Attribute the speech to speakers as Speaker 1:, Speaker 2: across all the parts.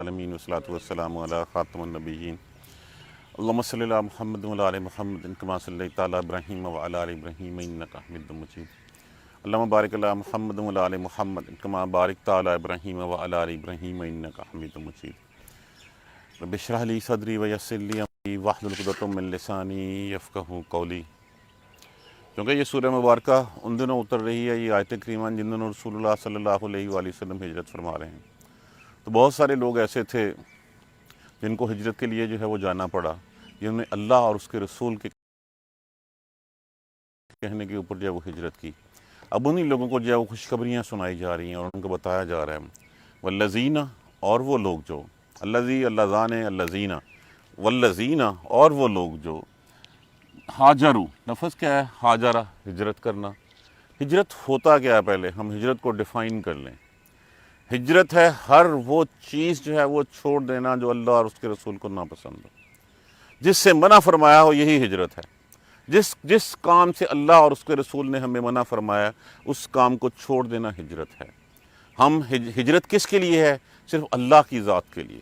Speaker 1: العالمین والصلاۃ والسلام علی خاتم النبیین اللہم صلی علی محمد وعلی آل محمد کما صلیت علی ابراہیم وعلی آل ابراہیم انک حمید مجید اللہم بارک علی محمد وعلی آل محمد کما بارکت علی ابراہیم وعلی آل ابراہیم انک حمید مجید رب اشرح لی صدری ویسر لی امری واحلل عقدۃ من لسانی یفقہوا قولی۔ کیونکہ یہ سورہ مبارکہ ان دنوں اتر رہی ہے، یہ آیت کریمہ جن دنوں رسول اللہ صلی اللہ علیہ وآلہ وسلم ہجرت فرما رہے ہیں، تو بہت سارے لوگ ایسے تھے جن کو ہجرت کے لیے جو ہے وہ جانا پڑا، جنہوں نے اللہ اور اس کے رسول کے کہنے کے اوپر جو ہے وہ ہجرت کی۔ اب انہی لوگوں کو جو ہے وہ خوشخبریاں سنائی جا رہی ہیں اور ان کو بتایا جا رہا ہے والذین، اور وہ لوگ جو الذی اللذان الذین والذین، اور وہ لوگ جو ہاجروا، لفظ کیا ہے ہاجرہ، ہجرت کرنا۔ ہجرت ہوتا کیا ہے، پہلے ہم ہجرت کو ڈیفائن کر لیں۔ ہجرت ہے ہر وہ چیز جو ہے وہ چھوڑ دینا جو اللہ اور اس کے رسول کو ناپسند ہو، جس سے منع فرمایا ہو، یہی ہجرت ہے۔ جس کام سے اللہ اور اس کے رسول نے ہمیں منع فرمایا اس کام کو چھوڑ دینا ہجرت ہے۔ ہم ہجرت کس کے لیے ہے؟ صرف اللہ کی ذات کے لیے۔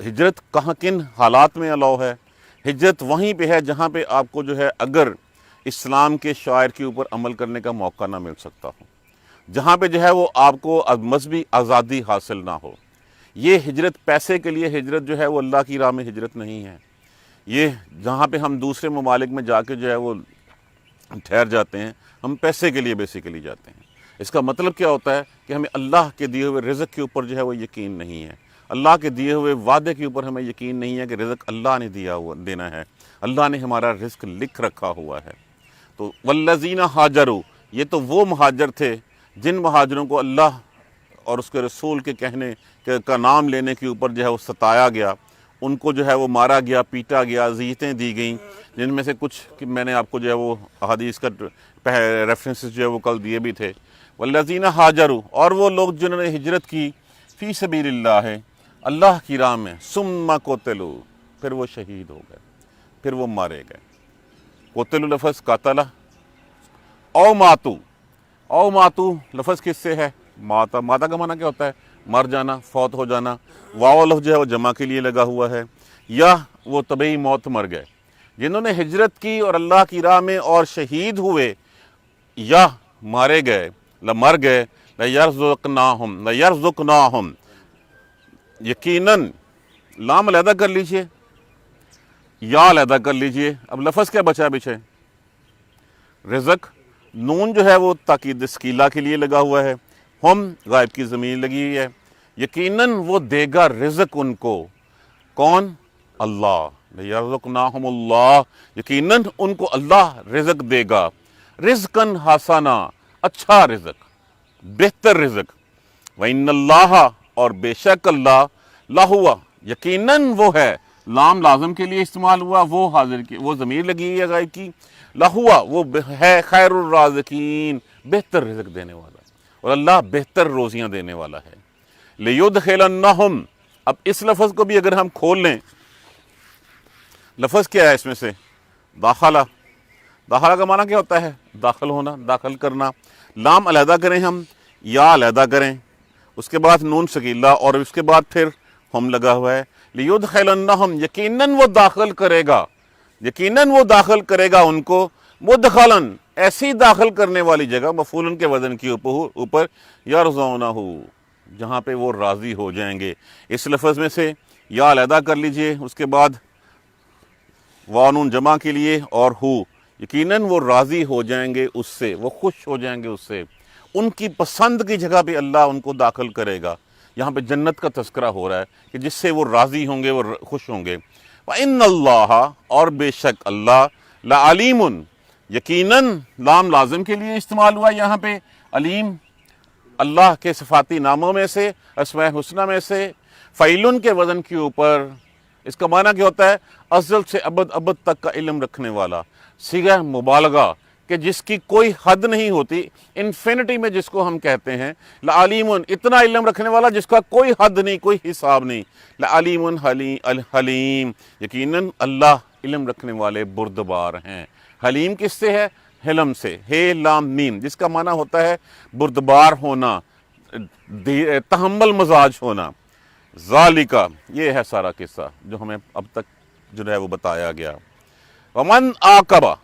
Speaker 1: ہجرت کہاں کن حالات میں الاؤ ہے؟ ہجرت وہیں پہ ہے جہاں پہ آپ کو جو ہے اگر اسلام کے شعائر کے اوپر عمل کرنے کا موقع نہ مل سکتا ہو، جہاں پہ جو ہے وہ آپ کو مذہبی آزادی حاصل نہ ہو۔ یہ ہجرت پیسے کے لیے ہجرت جو ہے وہ اللہ کی راہ میں ہجرت نہیں ہے۔ یہ جہاں پہ ہم دوسرے ممالک میں جا کے جو ہے وہ ٹھہر جاتے ہیں، ہم پیسے کے لیے بیسیکلی جاتے ہیں۔ اس کا مطلب کیا ہوتا ہے کہ ہمیں اللہ کے دیے ہوئے رزق کے اوپر جو ہے وہ یقین نہیں ہے، اللہ کے دیے ہوئے وعدے کے اوپر ہمیں یقین نہیں ہے کہ رزق اللہ نے دینا ہے، اللہ نے ہمارا رزق لکھ رکھا ہوا ہے۔ تو والذین ہاجروا، یہ تو وہ مہاجر تھے جن مہاجروں کو اللہ اور اس کے رسول کے کہنے کا نام لینے کے اوپر جو ہے وہ ستایا گیا، ان کو جو ہے وہ مارا گیا، پیٹا گیا، اذیتیں دی گئیں، جن میں سے کچھ میں نے آپ کو جو ہے وہ احادیث کا ریفرنسز جو ہے وہ کل دیے بھی تھے۔ والذین ہاجروا، اور وہ لوگ جنہوں نے ہجرت کی فی سبیل اللہ ہے، اللہ کی راہ میں، ثم قتلوا، پھر وہ شہید ہو گئے، پھر وہ مارے گئے۔ قتلوا لفظ قاتلہ، او ماتو، او ماتو لفظ کس سے ہے؟ ماتا، ماتا کا معنی کیا ہوتا ہے؟ مر جانا، فوت ہو جانا۔ واو لفظ جو ہے وہ جمع کے لیے لگا ہوا ہے، یا وہ طبعی موت مر گئے۔ جنہوں نے ہجرت کی اور اللہ کی راہ میں اور شہید ہوئے یا مارے گئے، مر گئے، لَيَرْزُقْنَاهُمْ لَيَرْزُقْنَاهُمْ، یقیناً لام علیحدہ کر لیجئے، یا علیحدہ کر لیجئے، اب لفظ کیا بچا پیچھے؟ رزق، نون جو ہے وہ تاکید ثقیلہ کے لیے لگا ہوا ہے، ہم غائب کی ضمیر لگی ہوئی ہے۔ یقیناً وہ دے گا رزق ان کو، کون؟ اللہ، لَيَرْزُقْنَاهُمُ اللَّهُ، یقیناً ان کو اللہ رزق دے گا، رزقاً حسنا، اچھا رزق، بہتر رزق۔ وَإِنَّ اللَّهَ، اور بے شک اللہ، لَهُوَ، یقیناً وہ ہے، لام لازم کے لیے استعمال ہوا، وہ حاضر کی، وہ ضمیر لگی ہے غائب کی، لَهُوَ، وہ ہے خیر الرازقین، بہتر رزق دینے والا، اور اللہ بہتر روزیاں دینے والا ہے۔ لِيُدْخِلَنَّهُمْ، اب اس لفظ کو بھی اگر ہم کھول لیں، لفظ کیا ہے اس میں سے؟ داخلہ۔ داخلہ کا معنی کیا ہوتا ہے؟ داخل ہونا، داخل کرنا۔ لام علیحدہ کریں ہم، یا علیحدہ کریں، اس کے بعد نون ثقیلہ، اور اس کے بعد پھر ہم لگا ہوا ہے۔ لِيُدْخِلَنَّهُمْ، یقیناً وہ داخل کرے گا، یقیناً وہ داخل کرے گا ان کو، مدخلاً، ایسی داخل کرنے والی جگہ، مفعول کے وزن کے اوپر، یرضونہ، جہاں پہ وہ راضی ہو جائیں گے۔ اس لفظ میں سے یا علیحدہ کر لیجئے، اس کے بعد وانون جمع کے لیے، اور ہو، یقیناً وہ راضی ہو جائیں گے اس سے، وہ خوش ہو جائیں گے اس سے، ان کی پسند کی جگہ پہ اللہ ان کو داخل کرے گا۔ یہاں پہ جنت کا تذکرہ ہو رہا ہے کہ جس سے وہ راضی ہوں گے، وہ خوش ہوں گے۔ وَإِنَّ اللَّهَ، اور بے شک اللہ، لَعَلِيمٌ، یقیناً لام لازم کے لیے استعمال ہوا یہاں پہ، علیم اللہ کے صفاتی ناموں میں سے، اسماء حسنہ میں سے، فعیلن کے وزن کے اوپر۔ اس کا معنی کیا ہوتا ہے؟ ازل سے ابد، ابد تک کا علم رکھنے والا، صیغہ مبالغہ کہ جس کی کوئی حد نہیں ہوتی، انفینٹی میں جس کو ہم کہتے ہیں، لعلیم، اتنا علم رکھنے والا جس کا کوئی حد نہیں، کوئی حساب نہیں، لعلیم حلیم، یقیناً اللہ علم رکھنے والے بردبار ہیں۔ حلیم کس سے ہے؟ حلم سے، ہے لام میم، جس کا معنی ہوتا ہے بردبار ہونا، تحمل مزاج ہونا۔ ذالکا، یہ ہے سارا قصہ جو ہمیں اب تک جو ہے وہ بتایا گیا۔ ومن عاقبہ،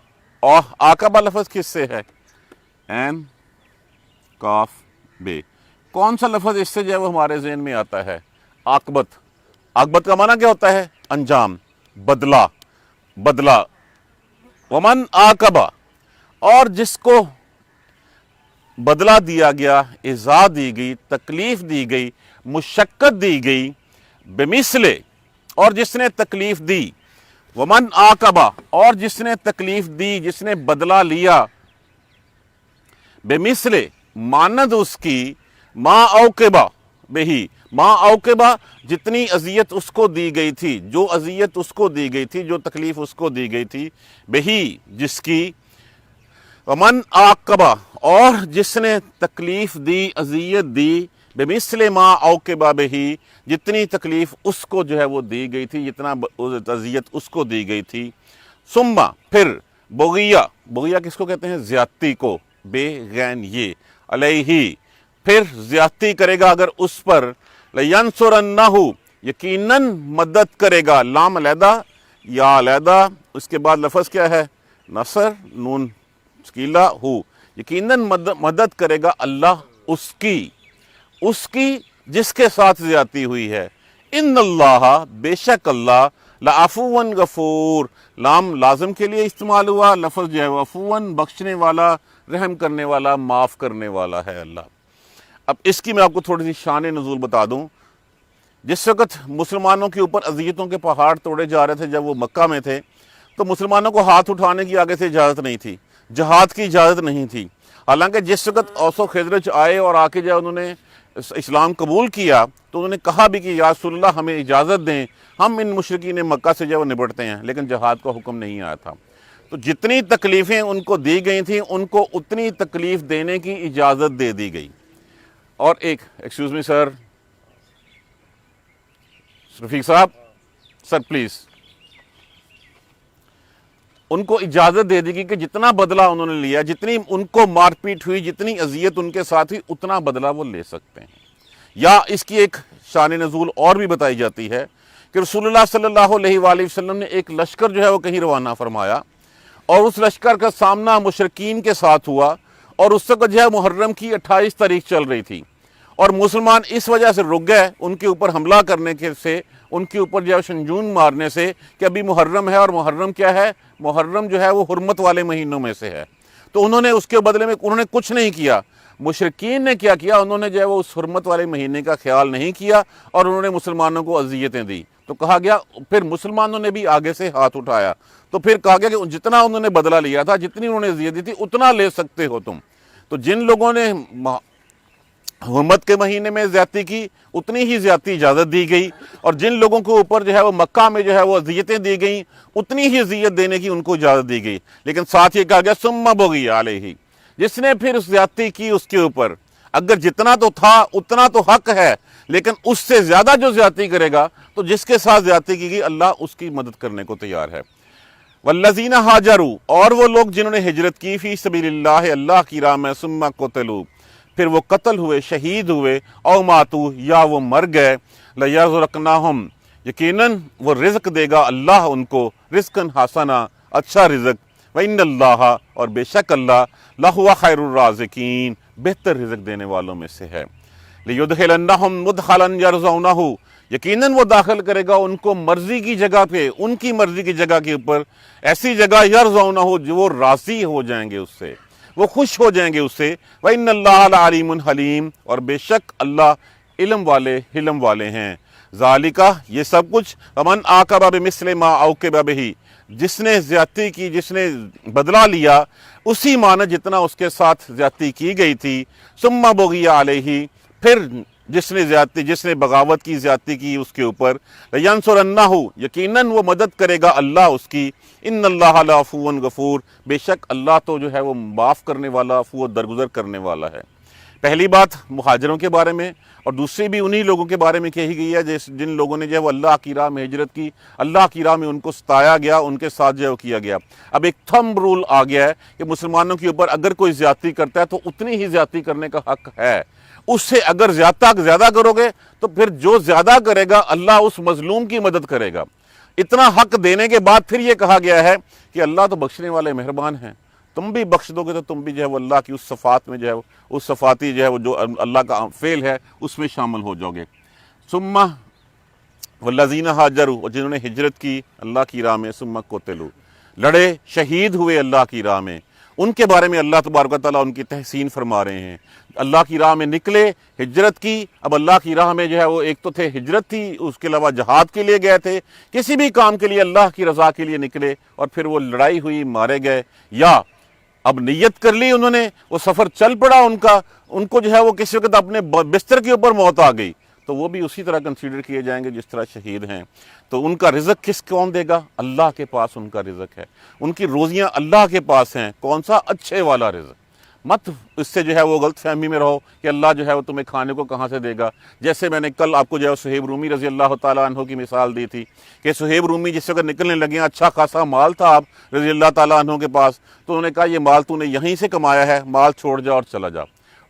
Speaker 1: اور عاقبہ لفظ کس سے ہے؟ عین کاف بے، کون سا لفظ اس سے جو ہے وہ ہمارے ذہن میں آتا ہے؟ عاقبت۔ عاقبت کا معنی کیا ہوتا ہے؟ انجام، بدلہ، بدلہ۔ ومن عاقبہ، اور جس کو بدلہ دیا گیا، ایذا دی گئی، تکلیف دی گئی، مشقت دی گئی، بمثلے، اور جس نے تکلیف دی، ومن عاقبہ، اور جس نے تکلیف دی، جس نے بدلہ لیا، بمثلے، مانند اس کی، ما عوقبہ بہی، ما عوقبہ، جتنی اذیت اس کو دی گئی تھی، جو اذیت اس کو دی گئی تھی، جو تکلیف اس کو دی گئی تھی، بہی، جس کی، ومن عاقبہ، اور جس نے تکلیف دی، اذیت دی، بمثل ما عوقبہ بہی، جتنی تکلیف اس کو جو ہے وہ دی گئی تھی، جتنا اذیت اس کو دی گئی تھی، ثم، پھر، بغیہ، بغیہ کس کو کہتے ہیں؟ زیادتی کو، بے غین یہ، علیہ، پھر زیادتی کرے گا اگر اس پر، لینصرنہ، یقیناً مدد کرے گا، لام علیحدہ یا علیحدہ، اس کے بعد لفظ کیا ہے؟ نصر، نون سکیلا ہو، یقیناً مدد کرے گا اللہ اس کی جس کے ساتھ زیادتی ہوئی ہے۔ ان اللہ، بے شک اللہ، لعفو غفور، لام لازم کے لیے استعمال ہوا، لفظ جو ہے عفو، بخشنے والا، رحم کرنے والا، معاف کرنے والا ہے اللہ۔ اب اس کی میں آپ کو تھوڑی سی شان نزول بتا دوں۔ جس وقت مسلمانوں کے اوپر اذیتوں کے پہاڑ توڑے جا رہے تھے، جب وہ مکہ میں تھے، تو مسلمانوں کو ہاتھ اٹھانے کی آگے سے اجازت نہیں تھی، جہاد کی اجازت نہیں تھی۔ حالانکہ جس وقت اوس و خزرج آئے اور آ کے جب انہوں نے اسلام قبول کیا تو انہوں نے کہا بھی کہ یا رسول اللہ ہمیں اجازت دیں، ہم ان مشرکین مکہ سے جو نبٹتے ہیں، لیکن جہاد کا حکم نہیں آیا تھا۔ تو جتنی تکلیفیں ان کو دی گئی تھیں، ان کو اتنی تکلیف دینے کی اجازت دے دی گئی۔ اور ایک ایکسکیوز می سر، رفیق صاحب، سر پلیز، ان کو اجازت دے دی گئی کہ جتنا بدلہ انہوں نے لیا، جتنی ان کو مار پیٹ ہوئی، جتنی اذیت ان کے ساتھ ہوئی، اتنا بدلہ وہ لے سکتے ہیں۔ یا اس کی ایک شان نزول اور بھی بتائی جاتی ہے کہ رسول اللہ صلی اللہ علیہ وآلہ وسلم نے ایک لشکر جو ہے وہ کہیں روانہ فرمایا، اور اس لشکر کا سامنا مشرکین کے ساتھ ہوا، اور اس وقت جو ہے محرم کی 28 تاریخ چل رہی تھی، اور مسلمان اس وجہ سے رک گئے ان کے اوپر حملہ کرنے کے سے، ان کے اوپر جو ہے شنجون مارنے سے، کہ ابھی محرم ہے، اور محرم کیا ہے؟ محرم جو ہے وہ حرمت والے مہینوں میں سے ہے۔ تو انہوں نے اس کے بدلے میں انہوں نے کچھ نہیں کیا۔ مشرکین نے کیا کیا؟ انہوں نے جو ہے وہ اس حرمت والے مہینے کا خیال نہیں کیا، اور انہوں نے مسلمانوں کو اذیتیں دی۔ تو کہا گیا، پھر مسلمانوں نے بھی آگے سے ہاتھ اٹھایا، تو پھر کہا گیا کہ جتنا انہوں نے بدلہ لیا تھا، جتنی انہوں نے اذیت دی تھی، اتنا لے سکتے ہو تم۔ تو جن لوگوں نے حرمت کے مہینے میں زیادتی کی، اتنی ہی زیادتی اجازت دی گئی، اور جن لوگوں کے اوپر جو ہے وہ مکہ میں جو ہے وہ اذیتیں دی گئیں، اتنی ہی اذیت دینے کی ان کو اجازت دی گئی۔ لیکن ساتھ یہ کہا گیا ثم بغی علیہ، جس نے پھر زیادتی کی اس کے اوپر، اگر جتنا تو تھا اتنا تو حق ہے، لیکن اس سے زیادہ جو زیادتی کرے گا، تو جس کے ساتھ زیادتی کی گئی اللہ اس کی مدد کرنے کو تیار ہے۔ والذین ہاجروا، اور وہ لوگ جنہوں نے ہجرت کی، فی سبیل اللہ، اللہ کی راہ میں، ثم قتلوا، پھر وہ قتل ہوئے، شہید ہوئے، او ماتو، یا وہ مر گئے، لیرزقنہم، یقیناً وہ رزق دے گا اللہ ان کو، رزقاً حسنا، اچھا رزق، وَإِنَّ اللَّهَ، اور بے شک اللہ، لَهُوَ خَيْرُ الرَّازِقِينَ، بہتر رزق دینے والوں میں سے ہے۔ لِيُدْخِلَنَّهُمْ مُدْخَلًا يَرْضَوْنَهُ، یقیناً وہ داخل کرے گا ان کو مرضی کی جگہ پہ، ان کی مرضی کی جگہ کے اوپر، ایسی جگہ يَرْضَوْنَهُ جو وہ راضی ہو جائیں گے اس سے، وہ خوش ہو جائیں گے اس سے۔ وَإِنَّ اللَّهَ لَعَلِيمٌ حَلِيمٌ، اور بے شک اللہ علم والے، حلم والے ہیں۔ ذالکہ، یہ سب کچھ، وَمَنْ عَاقَبَ بِمِثْلِ مَا عُوقِبَ بِهِ، جس نے زیادتی کی، جس نے بدلہ لیا اسی معنی جتنا اس کے ساتھ زیادتی کی گئی تھی، ثم بغی علیہ، پھر جس نے بغاوت کی، زیادتی کی اس کے اوپر، لینصرنہ، یقیناً وہ مدد کرے گا اللہ اس کی، ان اللہ لعفو غفور، بے شک اللہ تو جو ہے وہ معاف کرنے والا، عفو درگزر کرنے والا ہے۔ پہلی بات مہاجروں کے بارے میں، اور دوسری بھی انہی لوگوں کے بارے میں کہی گئی ہے جن لوگوں نے جو ہے وہ اللہ کی راہ میں ہجرت کی، اللہ کی راہ میں ان کو ستایا گیا، ان کے ساتھ جو ہے وہ کیا گیا۔ اب ایک تھمب رول آ گیا ہے کہ مسلمانوں کے اوپر اگر کوئی زیادتی کرتا ہے تو اتنی ہی زیادتی کرنے کا حق ہے، اس سے اگر زیادہ کرو گے تو پھر جو زیادہ کرے گا اللہ اس مظلوم کی مدد کرے گا۔ اتنا حق دینے کے بعد پھر یہ کہا گیا ہے کہ اللہ تو بخشنے والے مہربان ہیں، تم بھی بخش دو گے تو تم بھی جو ہے وہ اللہ کی اس صفات میں جو ہے اس صفاتی جو ہے وہ جو اللہ کا فعل ہے اس میں شامل ہو جاؤ گے۔ ثم والذین ہاجروا، اور جنہوں نے ہجرت کی اللہ کی راہ میں، ثم قتلوا، لڑے شہید ہوئے اللہ کی راہ میں، ان کے بارے میں اللہ تبارک و تعالیٰ ان کی تحسین فرما رہے ہیں۔ اللہ کی راہ میں نکلے، ہجرت کی، اب اللہ کی راہ میں جو ہے وہ ایک تو تھے ہجرت تھی، اس کے علاوہ جہاد کے لیے گئے تھے، کسی بھی کام کے لیے اللہ کی رضا کے لیے نکلے، اور پھر وہ لڑائی ہوئی، مارے گئے، یا اب نیت کر لی انہوں نے، وہ سفر چل پڑا ان کو جو ہے وہ کسی وقت اپنے بستر کے اوپر موت آ گئی، تو وہ بھی اسی طرح کنسیڈر کیے جائیں گے جس طرح شہید ہیں۔ تو ان کا رزق کون دے گا؟ اللہ کے پاس ان کا رزق ہے، ان کی روزیاں اللہ کے پاس ہیں۔ کون سا؟ اچھے والا رزق۔ مت اس سے جو ہے وہ غلط فہمی میں رہو کہ اللہ جو ہے وہ تمہیں کھانے کو کہاں سے دے گا۔ جیسے میں نے کل آپ کو جو ہے صہیب رومی رضی اللہ تعالیٰ عنہ کی مثال دی تھی کہ صہیب رومی جس وقت نکلنے لگے، اچھا خاصا مال تھا آپ رضی اللہ تعالیٰ عنہ کے پاس، تو انہوں نے کہا یہ مال تو نے یہیں سے کمایا ہے، مال چھوڑ جا اور چلا جا۔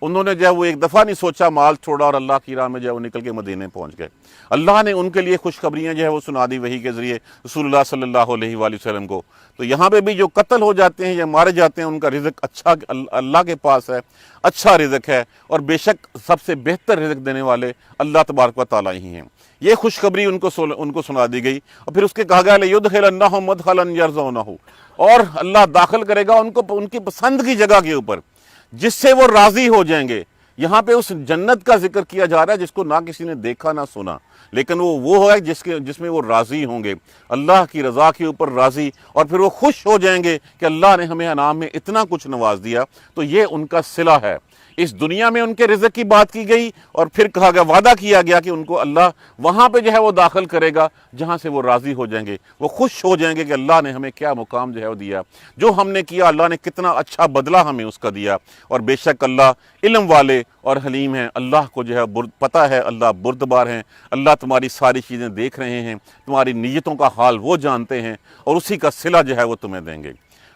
Speaker 1: انہوں نے جو ہے وہ ایک دفعہ نہیں سوچا، مال چھوڑا اور اللہ کی راہ میں جو ہے وہ نکل کے مدینے پہنچ گئے۔ اللہ نے ان کے لیے خوشخبریاں جو ہے وہ سنا دی وحی کے ذریعے رسول اللہ صلی اللہ علیہ وآلہ وسلم کو۔ تو یہاں پہ بھی جو قتل ہو جاتے ہیں یا مارے جاتے ہیں، ان کا رزق اچھا اللہ کے پاس ہے، اچھا رزق ہے، اور بے شک سب سے بہتر رزق دینے والے اللہ تبارک و تعالیٰ ہی ہیں۔ یہ خوشخبری ان کو سنا دی گئی، اور پھر اس کے کہا گیا لَيُدْخِلَنَّهُم مُدْخَلًا يَرْضَوْنَهُ، اور اللہ داخل کرے گا ان کو ان کی پسند کی جگہ کے اوپر جس سے وہ راضی ہو جائیں گے۔ یہاں پہ اس جنت کا ذکر کیا جا رہا ہے جس کو نہ کسی نے دیکھا نہ سنا، لیکن وہ ہے جس میں وہ راضی ہوں گے، اللہ کی رضا کے اوپر راضی، اور پھر وہ خوش ہو جائیں گے کہ اللہ نے ہمیں انعام میں اتنا کچھ نواز دیا۔ تو یہ ان کا صلہ ہے۔ اس دنیا میں ان کے رزق کی بات کی گئی، اور پھر کہا گیا، وعدہ کیا گیا کہ ان کو اللہ وہاں پہ جو ہے وہ داخل کرے گا جہاں سے وہ راضی ہو جائیں گے، وہ خوش ہو جائیں گے کہ اللہ نے ہمیں کیا مقام جو ہے وہ دیا، جو ہم نے کیا اللہ نے کتنا اچھا بدلہ ہمیں اس کا دیا۔ اور بے شک اللہ علم والے اور حلیم ہیں، اللہ کو جو ہے پتہ ہے، اللہ بردبار ہیں، اللہ تمہاری ساری چیزیں دیکھ رہے ہیں، تمہاری نیتوں کا حال وہ جانتے ہیں، اور اسی کا صلہ جو ہے وہ تمہیں دیں گے۔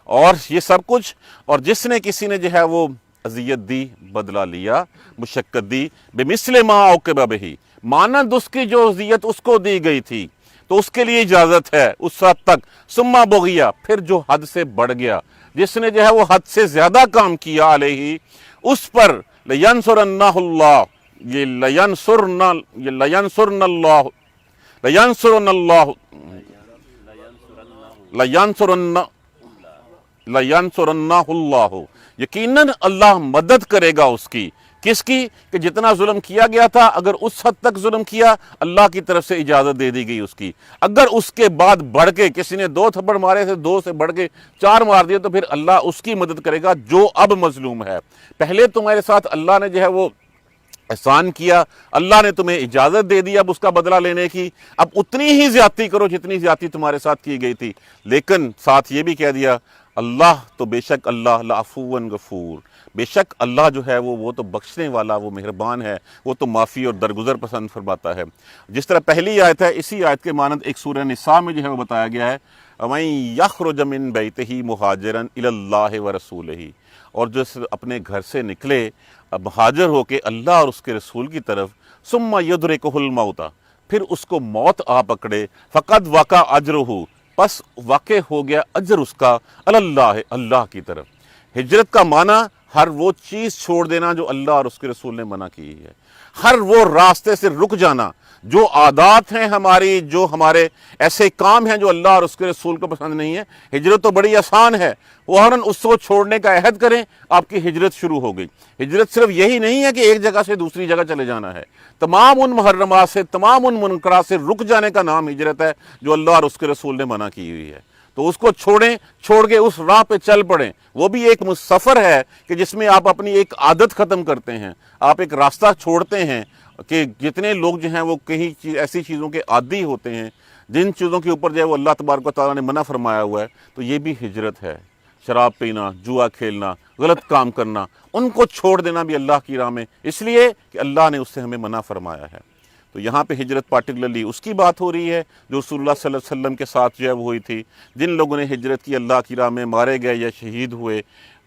Speaker 1: اور یہ سب کچھ، اور جس نے کسی نے جو ہے وہ اذیت دی، بدلہ لیا، مشقت دی، بمثل ما عوقب بہ، مانند اس کی جو اذیت اس کو دی گئی تھی، تو اس کے لیے اجازت ہے اس حد تک۔ ثم بغی، پھر جو حد سے بڑھ گیا، جس نے جو ہے وہ حد سے زیادہ کام کیا، علیہ، اس پر لینصرنہ اللہ، یہ لینصرن اللہ، یقیناً اللہ مدد کرے گا اس کی۔ کس کی؟ کہ جتنا ظلم کیا گیا تھا، اگر اس حد تک ظلم کیا، اللہ کی طرف سے اجازت دے دی گئی اس کی۔ اگر اس کے بعد بڑھ کے کسی نے 2 تھپڑ مارے تھے، 2 سے بڑھ کے 4 مار دیے، تو پھر اللہ اس کی مدد کرے گا جو اب مظلوم ہے۔ پہلے تمہارے ساتھ اللہ نے جو ہے وہ احسان کیا، اللہ نے تمہیں اجازت دے دی اب اس کا بدلہ لینے کی، اب اتنی ہی زیادتی کرو جتنی زیادتی تمہارے ساتھ کی گئی تھی، لیکن ساتھ یہ بھی کہہ دیا اللہ تو بے شک اللہ لعفو غفور، بے شک اللہ جو ہے وہ تو بخشنے والا، وہ مہربان ہے، وہ تو معافی اور درگزر پسند فرماتا ہے۔ جس طرح پہلی آیت ہے، اسی آیت کے مانند ایک سورہ نساء میں جو ہے وہ بتایا گیا ہے، وَمَن يَخْرُجْ مِن بَيْتِهِ مُهَاجِرًا إِلَى اللَّهِ وَرَسُولِهِ، اور جو اپنے گھر سے نکلے مہاجر ہو کے اللہ اور اس کے رسول کی طرف، ثُمَّ يُدْرِكُهُ الْمَوْتَ، پھر اس کو موت آ پکڑے، فَقَدْ وَقَعَ أَجْرُهُ، پس واقع ہو گیا اجر اس کا، اللہ اللہ کی طرف۔ ہجرت کا معنی ہر وہ چیز چھوڑ دینا جو اللہ اور اس کے رسول نے منع کی ہے، ہر وہ راستے سے رک جانا، جو عادات ہیں ہماری، جو ہمارے ایسے کام ہیں جو اللہ اور اس کے رسول کو پسند نہیں ہے۔ ہجرت تو بڑی آسان ہے، فوراً اس کو چھوڑنے کا عہد کریں، آپ کی ہجرت شروع ہو گئی۔ ہجرت صرف یہی نہیں ہے کہ ایک جگہ سے دوسری جگہ چلے جانا ہے، تمام ان محرمات سے، تمام ان منکرات سے رک جانے کا نام ہجرت ہے جو اللہ اور اس کے رسول نے منع کی ہوئی ہے۔ تو اس کو چھوڑیں، چھوڑ کے اس راہ پہ چل پڑیں۔ وہ بھی ایک سفر ہے کہ جس میں آپ اپنی ایک عادت ختم کرتے ہیں، آپ ایک راستہ چھوڑتے ہیں، کہ جتنے لوگ جو ہیں وہ کہیں ایسی چیزوں کے عادی ہوتے ہیں جن چیزوں کے اوپر جو ہے وہ اللہ تبارک و تعالیٰ نے منع فرمایا ہوا ہے، تو یہ بھی ہجرت ہے۔ شراب پینا، جوا کھیلنا، غلط کام کرنا، ان کو چھوڑ دینا بھی اللہ کی راہ میں، اس لیے کہ اللہ نے اس سے ہمیں منع فرمایا ہے۔ تو یہاں پہ ہجرت پارٹیکولرلی اس کی بات ہو رہی ہے جو رسول اللہ صلی اللہ علیہ وسلم کے ساتھ جو ہے وہ ہوئی تھی، جن لوگوں نے ہجرت کی، اللہ کی راہ میں مارے گئے یا شہید ہوئے،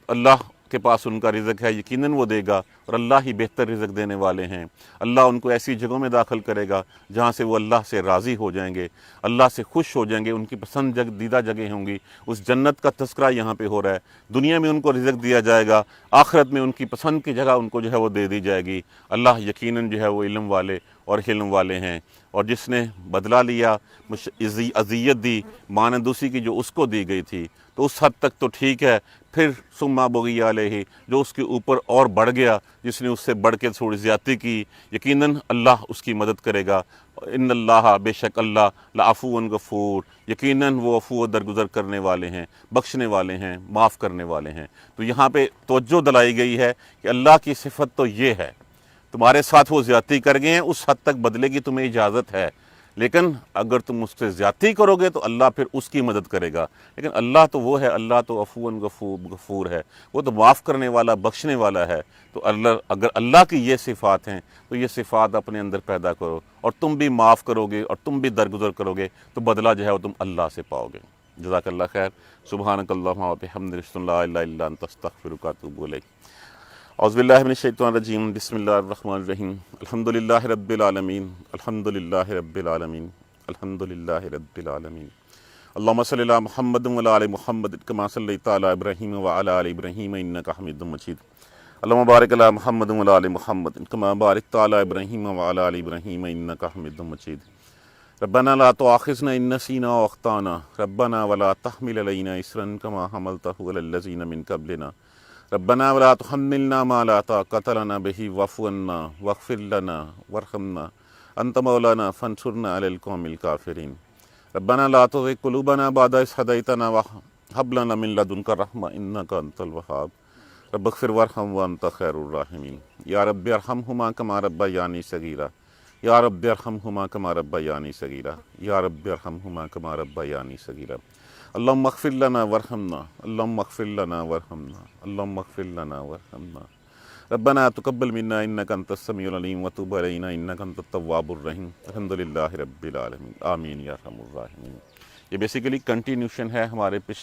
Speaker 1: اللہ کے پاس ان کا رزق ہے یقیناً وہ دے گا، اور اللہ ہی بہتر رزق دینے والے ہیں۔ اللہ ان کو ایسی جگہوں میں داخل کرے گا جہاں سے وہ اللہ سے راضی ہو جائیں گے، اللہ سے خوش ہو جائیں گے، ان کی پسندیدہ جگہیں ہوں گی۔ اس جنت کا تذکرہ یہاں پہ ہو رہا ہے۔ دنیا میں ان کو رزق دیا جائے گا، آخرت میں ان کی پسند کی جگہ ان کو جو ہے وہ دے دی جائے گی۔ اللہ یقیناً جو ہے وہ علم والے اور حلم والے ہیں۔ اور جس نے بدلہ لیا، اذیت دی مانند اسی کی جو اس کو دی گئی تھی، تو اس حد تک تو ٹھیک ہے۔ پھر ثم بغی علیہ، جو اس کے اوپر اور بڑھ گیا، جس نے اس سے بڑھ کے تھوڑی زیادتی کی، یقیناً اللہ اس کی مدد کرے گا۔ ان اللہ، بے شک اللہ، لعفو غفور، یقیناً وہ عفو و درگزر کرنے والے ہیں، بخشنے والے ہیں، معاف کرنے والے ہیں۔ تو یہاں پہ توجہ دلائی گئی ہے کہ اللہ کی صفت تو یہ ہے، تمہارے ساتھ وہ زیادتی کر گئے ہیں، اس حد تک بدلے کی تمہیں اجازت ہے، لیکن اگر تم اس سے زیادتی کرو گے تو اللہ پھر اس کی مدد کرے گا۔ لیکن اللہ تو وہ ہے، اللہ تو عفو غفور ہے، وہ تو معاف کرنے والا، بخشنے والا ہے۔ تو اگر اللہ کی یہ صفات ہیں تو یہ صفات اپنے اندر پیدا کرو، اور تم بھی معاف کرو گے اور تم بھی درگزر کرو گے تو بدلہ جو ہے وہ تم اللہ سے پاؤ گے۔ جزاک اللہ خیر۔ سبحانک اللہم و بحمدک، اشہد ان لا الہ الا انت، استغفرک و اتوب الیک۔ اعوذ باللہ من الشیطان الرجیم، بسم اللہ الرحمن الرحیم۔ الحمدللہ رب العالمین، الحمدللہ رب العالمین، الحمدللہ رب العالمین۔ اللہم صلی علی محمد وعلی آل محمد کما صلیت علی ابراہیم وعلی آل ابراہیم انک حمید مجید۔ اللہم بارک علی محمد وعلی آل محمد کما بارکت علی ابراہیم وعلی آل ابراہیم انک حمید مجید۔ ربنا لا تؤاخذنا ان نسینا واخطانا، ربنا ولا تحمل علینا اصرا کما حملتہ علی الذین من قبلنا، ربنا ولا تحملنا ما لا طاقة لنا به واعف عنا واغفر لنا وارحمنا انت مولانا فانصرنا على القوم الكافرين، ربنا لا تزغ قلوبنا بعد إذ هديتنا وهب لنا من لدنك رحمة إنك أنت الوهاب، رب اغفر وارحم وأنت خير الراحمين، یا رب ارحمهما كما ربياني صغيرا، یا رب ارحمهما كما ربياني صغيرا، یا رب ارحمهما كما ربياني صغيرا۔ اللهم اغفر لنا وارحمنا، اللهم اغفر لنا وارحمنا، اللهم اغفر لنا وارحمنا، ربنا تقبل منا انك انت السميع العليم وتب علينا انك انت التواب الرحيم، الحمد للہ رب العالمین، آمین یا ارحم الراحمین۔ یہ بیسیکلی کنٹینیوشن ہے ہمارے پچھلے